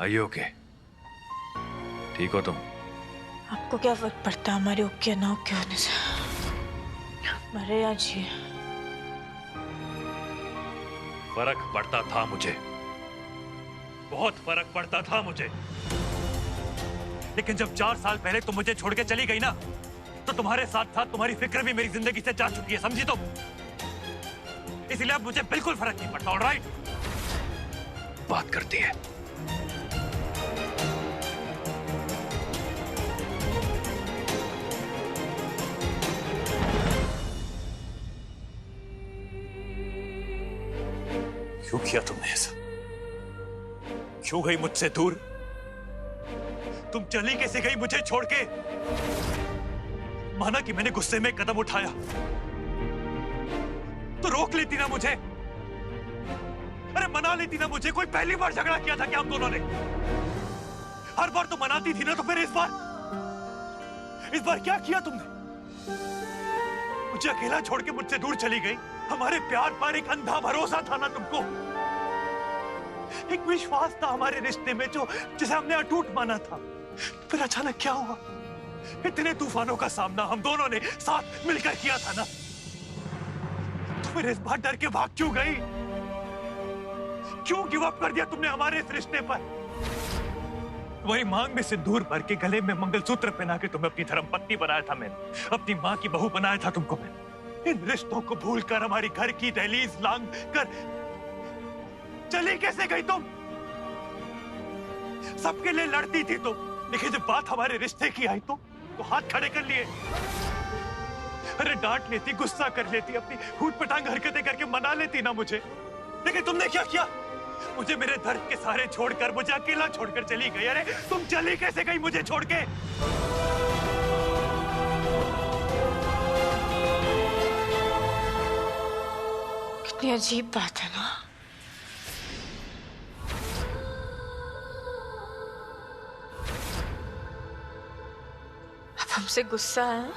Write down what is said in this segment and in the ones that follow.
Are you okay? ठीक हो तुम? आपको क्या फर्क पड़ता है हमारे ओके ना ओके होने से? मरे या जिए? फर्क पड़ता था मुझे, बहुत फर्क पड़ता था मुझे। लेकिन जब 4 साल पहले तुम मुझे छोड़ के चली गई ना, तो तुम्हारे साथ साथ तुम्हारी फिक्र भी मेरी जिंदगी से जा चुकी है, समझी तुम? इसलिए अब मुझे बिल्कुल फर्क नहीं पड़ता। ऑलराइट? बात करती है। क्यों किया तुमने ऐसा? क्यों गई मुझसे दूर? तुम चली कैसे गई मुझे छोड़ के? माना कि मैंने गुस्से में कदम उठाया, तो रोक लेती ना मुझे। अरे मना लेती ना मुझे। कोई पहली बार झगड़ा किया था क्या हम दोनों ने? हर बार तो मनाती थी ना, तो फिर इस बार क्या किया तुमने? मुझे अकेला छोड़ के मुझसे दूर चली गई। हमारे प्यार पर एक अंधा भरोसा था ना तुमको, एक विश्वास था हमारे रिश्ते में जो जिसे हमने अटूट माना था। फिर अचानक क्या हुआ? इतने तूफानों का सामना हम दोनों ने साथ मिलकर किया था ना, तो फिर इस बार डर के भाग क्यों गई? क्यों गिव अप कर दिया तुमने हमारे इस रिश्ते पर? वही मांग में सिंदूर भर के, गले में मंगलसूत्र पहना के तुम्हें अपनी धर्मपत्नी बनाया था मैंने, अपनी मां की बहू बनाया था तुमको मैंने। इन रिश्तों को भूलकर हमारी घर की दहलीज लांग कर चली कैसे गई तुम? सबके लिए लड़ती थी तुम, लेकिन जब बात हमारे रिश्ते की आई तो हाथ खड़े कर लिए। अरे डांट लेती, गुस्सा कर लेती, अपनी फूट पटांग हरकतें करके मना लेती ना मुझे, लेकिन तुमने क्या किया? मुझे मेरे दर्द के सहारे छोड़कर, मुझे अकेला छोड़कर चली गई। अरे तुम चली कैसे गई मुझे छोड़ के? कितनी अजीब बात है ना। अब हमसे गुस्सा है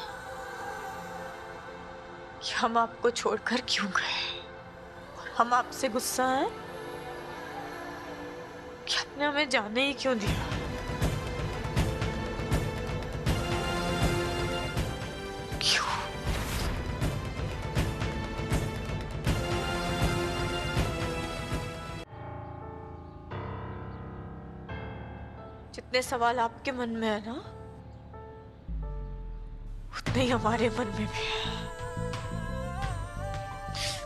कि हम आपको छोड़कर क्यों गए, और हम आपसे गुस्सा है कि आपने हमें जाने ही क्यों दिया। क्यों? जितने सवाल आपके मन में है ना, उतने ही हमारे मन में भी है।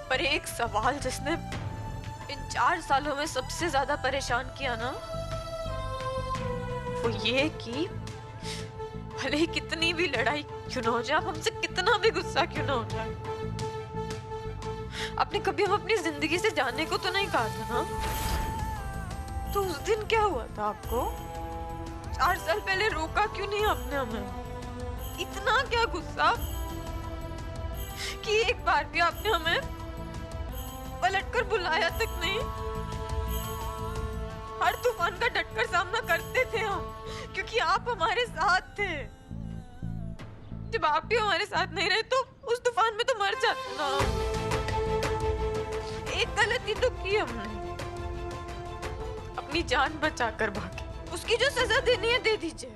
पर एक सवाल जिसने इन 4 सालों में सबसे ज्यादा परेशान किया ना, वो ये कि भले ही कितनी भी लड़ाई क्यों ना हो जाए, हमसे कितना भी गुस्सा क्यों ना हो जाए, आपने कभी हम अपनी जिंदगी से जाने को तो नहीं कहा था ना? तो उस दिन क्या हुआ था आपको? 4 साल पहले रोका क्यों नहीं आपने हमें? इतना क्या गुस्सा कि एक बार भी आपने हमें पलटकर बुलाया तक नहीं? हर तूफान का डटकर सामना करते थे हम, क्योंकि आप हमारे साथ थे। जब आप भी हमारे साथ नहीं रहे तो उस तूफान में तो मर जाते ना। एक गलती तो की हमने, अपनी जान बचाकर भागे। उसकी जो सजा देनी है दे दीजिए,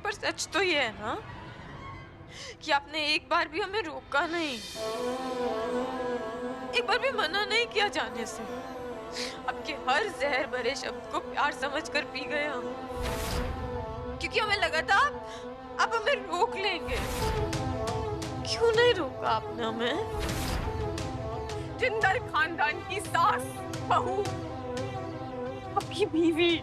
पर सच तो ये है ना कि आपने एक बार भी हमें रोका नहीं, एक बार भी मना नहीं किया जाने से। आपके हर जहर भरे शब्द को प्यार समझकर पी गए हम, क्योंकि हमें लगा था आप हमें रोक लेंगे। क्यों नहीं रोका आपने हमें? जिंदल खानदान की सास, बहू, आपकी बीवी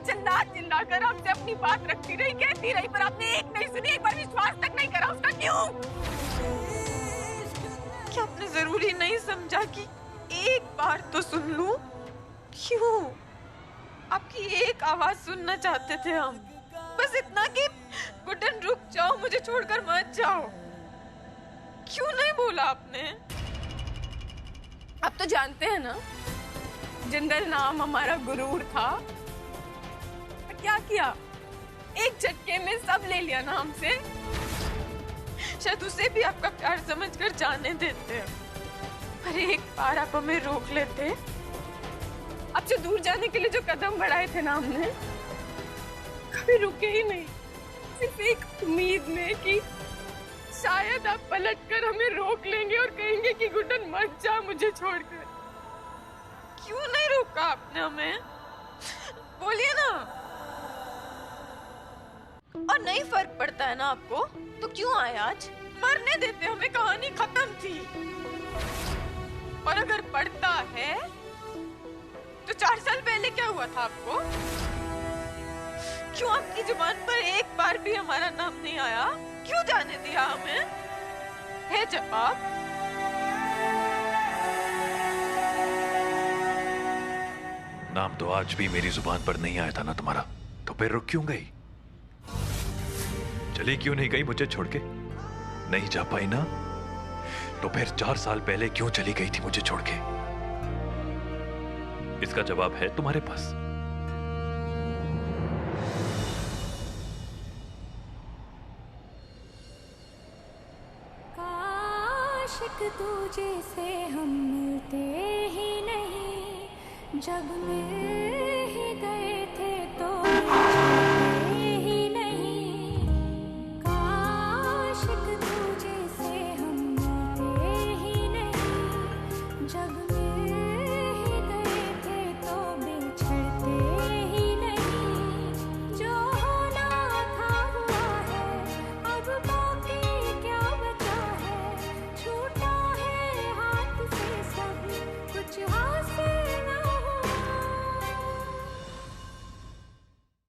चिल्ला चिल्ला कर आपसे अपनी बात रखती रही, कहती रही, पर आपने एक नहीं सुनी, एक बार विश्वास तक नहीं करा उसका। क्यों? क्या आपने जरूरी नहीं समझा कि एक बार तो सुन लूं? क्यों? आपकी एक आवाज सुनना चाहते थे हम, बस इतना कि गुड्डन रुक जाओ, मुझे छोड़कर मत जाओ। क्यों नहीं बोला आपने? आप तो जानते हैं ना, जिंदल नाम हमारा गुरूर था। क्या किया? एक झटके में सब ले लिया ना हमसे। शायद उसे भी आपका प्यार समझकर जाने देते, पर एक बार आप हमें रोक लेते, आप आपसे दूर जाने के लिए जो कदम बढ़ाए थे ना हमने, कभी रुके ही नहीं। सिर्फ एक उम्मीद में कि शायद आप पलटकर हमें रोक लेंगे और कहेंगे कि गुड्डन मत जा मुझे छोड़कर। क्यों नहीं रोका आपने हमें? बोलिए ना। और नहीं फर्क पड़ता है ना आपको, तो क्यों आए आज? मरने देते, हमें कहानी खत्म थी। और अगर पड़ता है तो 4 साल पहले क्या हुआ था आपको? क्यों आपकी जुबान पर एक बार भी हमारा नाम नहीं आया? क्यों जाने दिया हमें? है जवाब? नाम तो आज भी मेरी जुबान पर नहीं आया था ना तुम्हारा, तो फिर रुक क्यों गई? चली क्यों नहीं गई मुझे छोड़ के? नहीं जा पाई ना? तो फिर 4 साल पहले क्यों चली गई थी मुझे छोड़ के? इसका जवाब है तुम्हारे पास। काश तुझे से हम मिलते ही नहीं, जब मिल ही गए थे तो